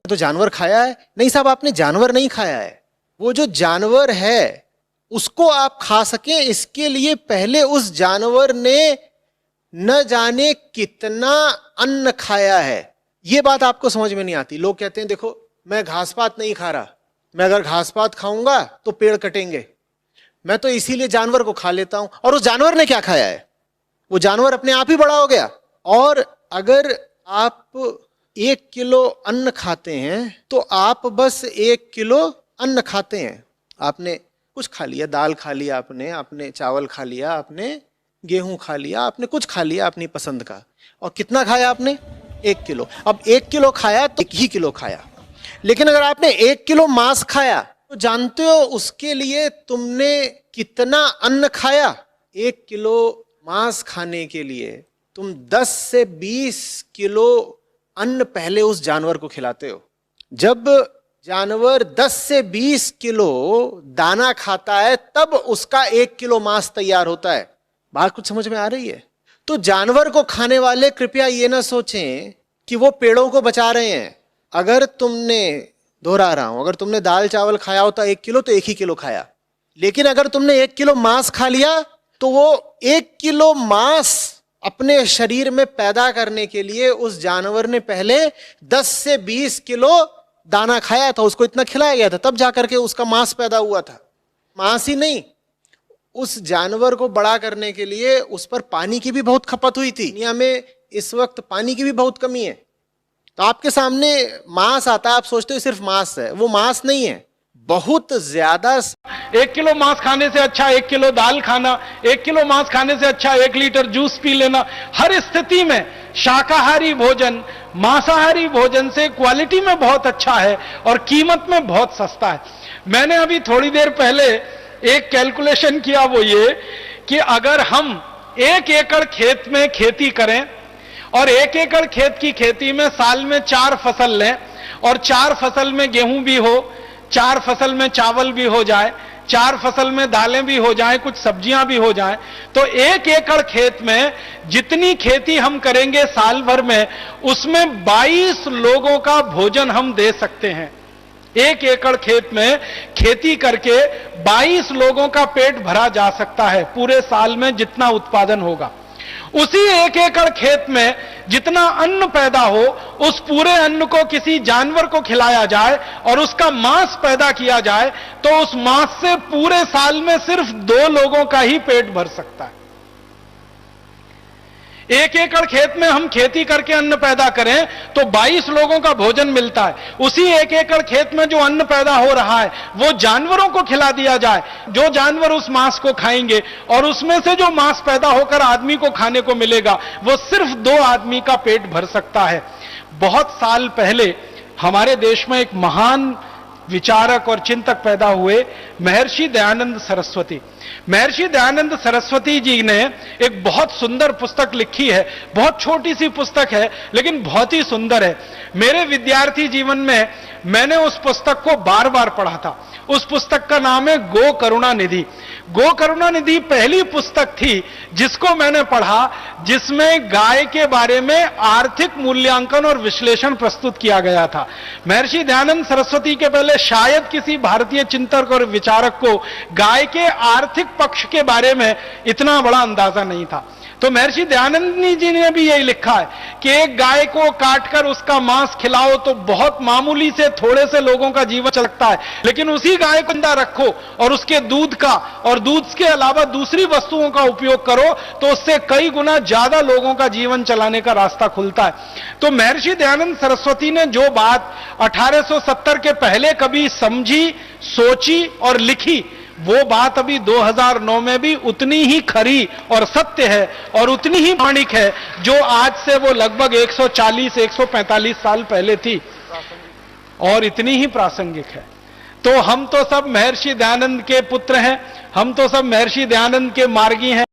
तो जानवर खाया है? नहीं साहब, आपने जानवर नहीं खाया है। वो जो जानवर है उसको आप खा सकें इसके लिए पहले उस जानवर ने न जाने कितना अन्न खाया है। ये बात आपको समझ में नहीं आती। लोग कहते हैं देखो मैं घास पात नहीं खा रहा, मैं अगर घास पात खाऊंगा तो पेड़ कटेंगे, मैं तो इसीलिए जानवर को खा लेता हूं। और उस जानवर ने क्या खाया है? वो जानवर अपने आप ही बड़ा हो गया। और अगर आप 1 किलो अन्न खाते हैं तो आप बस 1 किलो अन्न खाते हैं। आपने कुछ खा लिया, दाल खा लिया, आपने चावल खा लिया, आपने गेहूं खा लिया, आपने कुछ खा लिया अपनी पसंद का। और कितना खाया आपने? 1 किलो। अब 1 किलो खाया तो 1 ही किलो खाया। लेकिन अगर आपने 1 किलो मांस खाया तो जानते हो उसके लिए तुमने कितना अन्न खाया? 1 किलो मांस खाने के लिए तुम 10 से 20 किलो अन्न पहले उस जानवर को खिलाते हो। जब जानवर 10 से 20 किलो दाना खाता है तब उसका 1 किलो मांस तैयार होता है। बात कुछ समझ में आ रही है? तो जानवर को खाने वाले कृपया ये ना सोचें कि वो पेड़ों को बचा रहे हैं। अगर तुमने, दोहरा रहा हूं, अगर तुमने दाल चावल खाया होता 1 किलो तो 1 ही किलो खाया। लेकिन अगर तुमने 1 किलो मांस खा लिया तो वो 1 किलो मांस अपने शरीर में पैदा करने के लिए उस जानवर ने पहले 10 से 20 किलो दाना खाया था, उसको इतना खिलाया गया था, तब जाकर के उसका मांस पैदा हुआ था। मांस ही नहीं, उस जानवर को बड़ा करने के लिए उस पर पानी की भी बहुत खपत हुई थी। दुनिया में इस वक्त पानी की भी बहुत कमी है। तो आपके सामने मांस आता है, आप सोचते हो सिर्फ मांस है, वो मांस नहीं है, बहुत ज्यादा। 1 किलो मांस खाने से अच्छा 1 किलो दाल खाना, 1 किलो मांस खाने से अच्छा 1 लीटर जूस पी लेना। हर स्थिति में शाकाहारी भोजन मांसाहारी भोजन से क्वालिटी में बहुत अच्छा है और कीमत में बहुत सस्ता है। मैंने अभी थोड़ी देर पहले एक कैलकुलेशन किया, वो ये कि अगर हम 1 एकड़ खेत में खेती करें और 1 एकड़ खेत की खेती में साल में 4 फसल लें और 4 फसल में गेहूं भी हो, 4 फसल में चावल भी हो जाए, 4 फसल में दालें भी हो जाएं, कुछ सब्जियां भी हो जाएं, तो 1 एकड़ खेत में जितनी खेती हम करेंगे साल भर में, उसमें 22 लोगों का भोजन हम दे सकते हैं। 1 एकड़ खेत में खेती करके 22 लोगों का पेट भरा जा सकता है पूरे साल में जितना उत्पादन होगा। उसी 1 एकड़ खेत में जितना अन्न पैदा हो, उस पूरे अन्न को किसी जानवर को खिलाया जाए और उसका मांस पैदा किया जाए तो उस मांस से पूरे साल में सिर्फ 2 लोगों का ही पेट भर सकता है। 1 एकड़ खेत में हम खेती करके अन्न पैदा करें तो 22 लोगों का भोजन मिलता है। उसी 1 एकड़ खेत में जो अन्न पैदा हो रहा है वो जानवरों को खिला दिया जाए, जो जानवर उस मांस को खाएंगे और उसमें से जो मांस पैदा होकर आदमी को खाने को मिलेगा वो सिर्फ 2 आदमी का पेट भर सकता है। बहुत साल पहले हमारे देश में एक महान विचारक और चिंतक पैदा हुए, महर्षि दयानंद सरस्वती। महर्षि दयानंद सरस्वती जी ने एक बहुत सुंदर पुस्तक लिखी है। बहुत छोटी सी पुस्तक है लेकिन बहुत ही सुंदर है। मेरे विद्यार्थी जीवन में मैंने उस पुस्तक को बार बार पढ़ा था। उस पुस्तक का नाम है गो करुणा निधि। गो करुणा निधि पहली पुस्तक थी जिसको मैंने पढ़ा जिसमें गाय के बारे में आर्थिक मूल्यांकन और विश्लेषण प्रस्तुत किया गया था। महर्षि दयानंद सरस्वती के पहले शायद किसी भारतीय चिंतक और विचारक को गाय के आर्थिक पक्ष के बारे में इतना बड़ा अंदाजा नहीं था। तो महर्षि दयानंद जी ने भी यही लिखा है कि एक गाय को काटकर उसका मांस खिलाओ तो बहुत मामूली से थोड़े से लोगों का जीवन चलता है, लेकिन उसी गाय को जिंदा रखो और उसके दूध का और दूध के अलावा दूसरी वस्तुओं का उपयोग करो तो उससे कई गुना ज्यादा लोगों का जीवन चलाने का रास्ता खुलता है। तो महर्षि दयानंद सरस्वती ने जो बात 1870 के पहले कभी समझी, सोची और लिखी, वो बात अभी 2009 में भी उतनी ही खरी और सत्य है और उतनी ही प्रामाणिक है जो आज से वो लगभग 140-145 साल पहले थी और इतनी ही प्रासंगिक है। तो हम तो सब महर्षि दयानंद के पुत्र हैं, हम तो सब महर्षि दयानंद के मार्गी हैं।